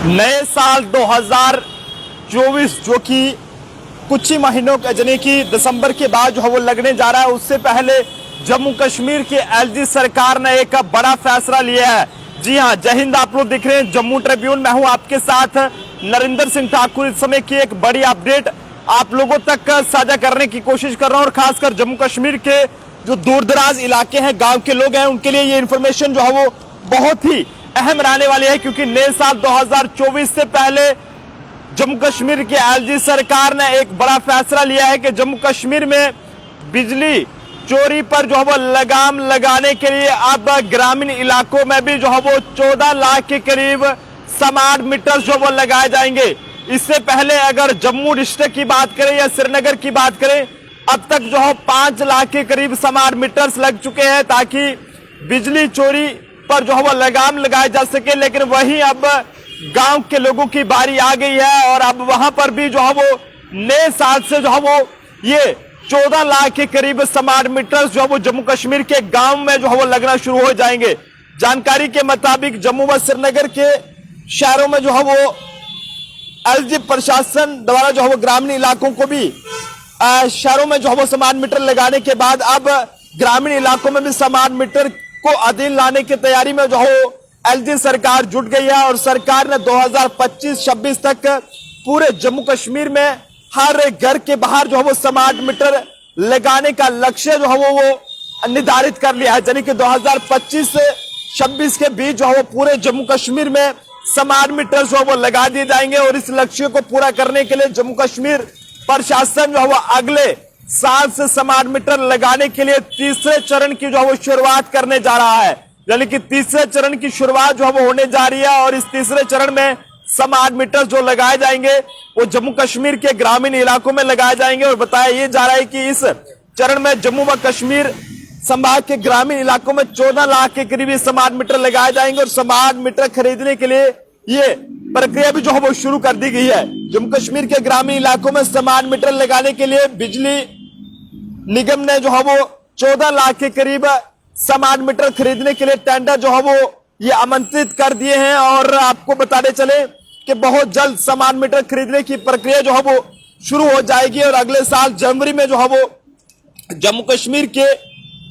नए साल 2024 जो कि कुछ ही महीनों का यानी कि दिसंबर के बाद जो है वो लगने जा रहा है, उससे पहले जम्मू कश्मीर की एलजी सरकार ने एक बड़ा फैसला लिया है। जी हां, जय हिंद। आप लोग देख रहे हैं जम्मू ट्रिब्यून। मैं हूं आपके साथ नरेंद्र सिंह ठाकुर। इस समय की एक बड़ी अपडेट आप लोगों तक साझा करने की कोशिश कर रहा हूं और खासकर जम्मू कश्मीर के जो दूर दराज इलाके हैं, गांव के लोग हैं, उनके लिए ये इंफॉर्मेशन जो है वो बहुत ही अहम रहने वाली है, क्योंकि नए साल 2024 से पहले जम्मू कश्मीर की एलजी सरकार ने एक बड़ा फैसला लिया है कि जम्मू कश्मीर में बिजली चोरी पर जो है वो लगाम लगाने के लिए अब ग्रामीण इलाकों में भी जो है वो 14 लाख के करीब स्मार्ट मीटर जो वो लगाए जाएंगे। इससे पहले अगर जम्मू डिस्ट्रिक्ट की बात करें या श्रीनगर की बात करें, अब तक जो है 5 लाख के करीब स्मार्ट मीटर्स लग चुके हैं ताकि बिजली चोरी पर जो है वो लगाम लगाया जा सके। लेकिन वहीं अब गांव के लोगों की बारी आ गई है और अब वहां पर भी जो है वो नए साल से जो है वो ये 14 लाख के करीब स्मार्ट मीटर्स जो है वो जम्मू कश्मीर के गांव में जो है वो लगना शुरू हो जाएंगे। जानकारी के मुताबिक जम्मू व श्रीनगर के शहरों में जो है वो एलजी प्रशासन द्वारा जो है वो ग्रामीण इलाकों को भी शहरों में जो है वो स्मार्ट मीटर लगाने के बाद अब ग्रामीण इलाकों में भी स्मार्ट मीटर को अधीन लाने की तैयारी में जो है एलजी सरकार जुट गई है और सरकार ने 2025-26 तक पूरे जम्मू कश्मीर में हर घर के बाहर जो है वो स्मार्ट मीटर लगाने का लक्ष्य जो है वो निर्धारित कर लिया है। यानी कि 2025 से 26 के बीच जो है वो पूरे जम्मू कश्मीर में स्मार्ट मीटर जो है वो लगा दिए जाएंगे और इस लक्ष्य को पूरा करने के लिए जम्मू कश्मीर प्रशासन जो है वो अगले साल से स्मार्ट मीटर लगाने के लिए तीसरे चरण की जो है वो शुरुआत करने जा रहा है। यानी कि तीसरे चरण की शुरुआत जो है वो होने जा रही है और इस तीसरे चरण में स्मार्ट मीटर जो लगाए जाएंगे वो जम्मू कश्मीर के ग्रामीण इलाकों में लगाए जाएंगे। और बताया ये जा रहा है कि इस चरण में जम्मू व कश्मीर संभाग के ग्रामीण इलाकों में 14 लाख के करीब स्मार्ट मीटर लगाए जाएंगे और स्मार्ट मीटर खरीदने के लिए ये प्रक्रिया भी जो है वो शुरू कर दी गई है। जम्मू कश्मीर के ग्रामीण इलाकों में स्मार्ट मीटर लगाने के लिए बिजली निगम ने जो है वो 14 लाख के करीब स्मार्ट मीटर खरीदने के लिए टेंडर जो है वो ये आमंत्रित कर दिए हैं और आपको बताते चले कि बहुत जल्द स्मार्ट मीटर खरीदने की प्रक्रिया जो है वो शुरू हो जाएगी और अगले साल जनवरी में जो है वो जम्मू कश्मीर के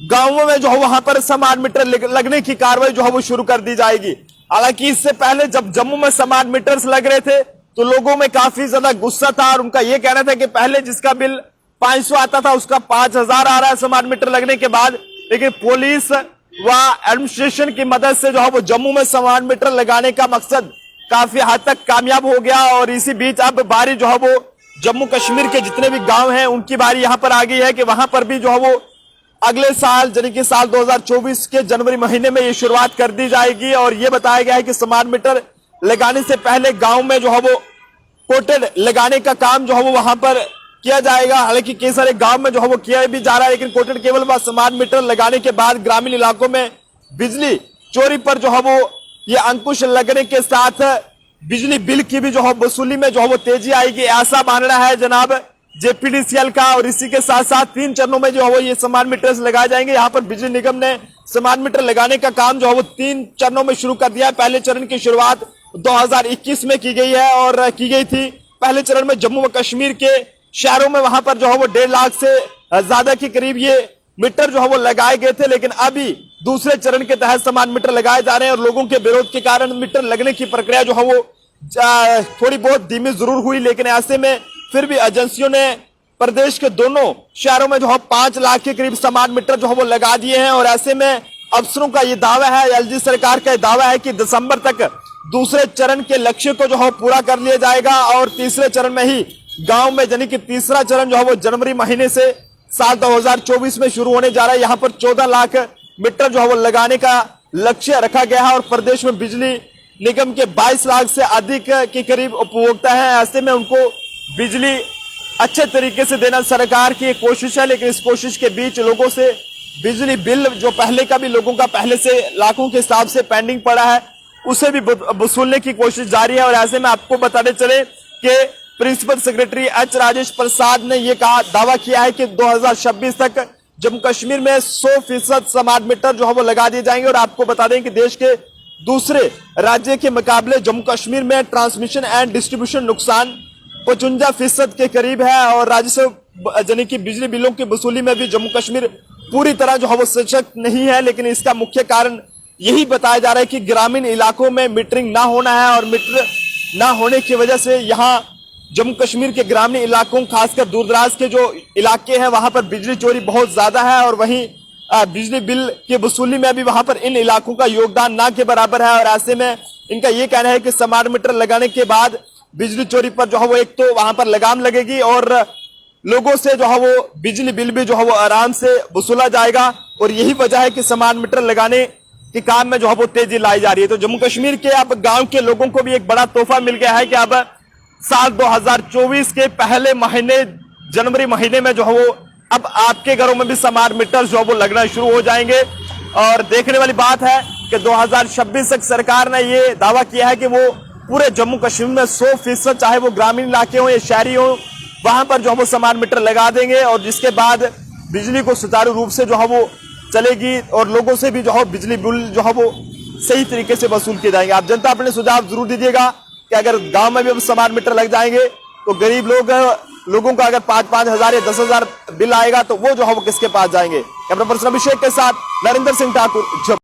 गांवों में जो है वहां पर स्मार्ट मीटर लगने की कार्रवाई जो है वो शुरू कर दी जाएगी। हालांकि इससे पहले जब जम्मू में स्मार्ट मीटर्स लग रहे थे तो लोगों में काफी ज्यादा गुस्सा था और उनका यह कहना था कि पहले जिसका बिल 500 आता था उसका 5000 आ रहा है स्मार्ट मीटर लगने के बाद। लेकिन पुलिस व एडमिनिस्ट्रेशन की मदद से जो है वो जम्मू में स्मार्ट मीटर लगाने का मकसद काफी हद तक कामयाब हो गया और इसी बीच अब बारी जो है वो जम्मू कश्मीर के जितने भी गांव हैं उनकी बारी यहां पर आ गई है कि वहां पर भी जो है वो अगले साल यानी कि साल 2024 के जनवरी महीने में ये शुरुआत कर दी जाएगी। और ये बताया गया है कि स्मार्ट मीटर लगाने से पहले गांव में जो है वो कोटेड लगाने का काम जो है वो वहां पर किया जाएगा। हालांकि कई सारे गांव में जो है वो किया भी जा रहा है, लेकिन कोटेड केवल स्मार्ट मीटर लगाने के बाद ग्रामीण इलाकों में बिजली चोरी पर जो है वो ये अंकुश लगने के साथ बिजली बिल की भी जो है वसूली में जो है वो तेजी आएगी, ऐसा मानना है जनाब जेपीडीसीएल का। और इसी के साथ साथ 3 चरणों में जो है वो ये स्मार्ट मीटर्स लगाए जाएंगे। यहाँ पर बिजली निगम ने स्मार्ट मीटर लगाने का काम जो है वो 3 चरणों में शुरू कर दिया है। पहले चरण की शुरुआत 2021 में की गई है और की गई थी। पहले चरण में जम्मू व कश्मीर के शहरों में वहां पर जो है वो 1.5 लाख से ज्यादा के करीब ये मीटर जो है वो लगाए गए थे, लेकिन अभी दूसरे चरण के तहत स्मार्ट मीटर लगाए जा रहे हैं और लोगों के विरोध के कारण मीटर लगने की प्रक्रिया जो है वो थोड़ी बहुत धीमी जरूर हुई। लेकिन ऐसे में फिर भी एजेंसियों ने प्रदेश के दोनों शहरों में जो है 5 लाख के करीब स्मार्ट मीटर जो है वो लगा दिए हैं। और ऐसे में अफसरों का ये दावा है, एलजी सरकार का दावा है कि दिसंबर तक दूसरे चरण के लक्ष्य को जो है पूरा कर लिया जाएगा और तीसरे चरण में ही गांव में यानी कि तीसरा चरण जो है वो जनवरी महीने से साल 2024 में शुरू होने जा रहा है। यहाँ पर 14 लाख मीटर जो है वो लगाने का लक्ष्य रखा गया है और प्रदेश में बिजली निगम के 22 लाख से अधिक के करीब उपभोक्ता हैं। ऐसे में उनको बिजली अच्छे तरीके से देना सरकार की कोशिश है, लेकिन इस कोशिश के बीच लोगों से बिजली बिल जो पहले का भी लोगों का पहले से लाखों के हिसाब से पेंडिंग पड़ा है उसे भी वसूलने की कोशिश जारी है। और ऐसे में आपको बताते चले कि प्रिंसिपल सेक्रेटरी एच राजेश प्रसाद ने यह कहा दावा किया है कि 2026 तक जम्मू कश्मीर में 100% स्मार्ट मीटर जो है वो लगा दिए जाएंगे। और आपको बता दें कि देश के दूसरे राज्य के मुकाबले जम्मू कश्मीर में ट्रांसमिशन एंड डिस्ट्रीब्यूशन नुकसान 55% के करीब है और राजस्व यानी कि बिजली बिलों की वसूली में भी जम्मू कश्मीर पूरी तरह जो है वो सशक्त नहीं है। लेकिन इसका मुख्य कारण यही बताया जा रहा है कि ग्रामीण इलाकों में मीटरिंग ना होना है और मीटर ना होने की वजह से यहाँ जम्मू कश्मीर के ग्रामीण इलाकों खासकर दूरदराज के जो इलाके हैं वहां पर बिजली चोरी बहुत ज्यादा है और वहीं बिजली बिल की वसूली में भी वहां पर इन इलाकों का योगदान ना के बराबर है। और ऐसे में इनका ये कहना है कि स्मार्ट मीटर लगाने के बाद बिजली चोरी पर जो है वो एक तो वहां पर लगाम लगेगी और लोगों से जो है वो बिजली बिल भी जो है वो आराम से वसूला जाएगा और यही वजह है कि स्मार्ट मीटर लगाने के काम में जो है वो तेजी लाई जा रही है। तो जम्मू कश्मीर के अब गांव के लोगों को भी एक बड़ा तोहफा मिल गया है कि अब साल 2024 के पहले महीने जनवरी महीने में जो है वो अब आपके घरों में भी स्मार्ट मीटर जो है वो लगना शुरू हो जाएंगे। और देखने वाली बात है कि 2026 तक सरकार ने ये दावा किया है कि वो पूरे जम्मू कश्मीर में 100% चाहे वो ग्रामीण इलाके हो या शहरी हो वहां पर जो है वो स्मार्ट मीटर लगा देंगे और जिसके बाद बिजली को सुचारू रूप से जो है वो चलेगी और लोगों से भी जो है बिजली बिल जो है वो सही तरीके से वसूल किए जाएंगे। आप जनता अपने सुझाव जरूर दीजिएगा कि अगर गांव में भी अब स्मार्ट मीटर लग जाएंगे तो गरीब लोगों का अगर 5-5 हजार या 10 हजार बिल आएगा तो वो जो है वो किसके पास जाएंगे। कैमरा पर्सन अभिषेक के साथ नरेंद्र सिंह ठाकुर।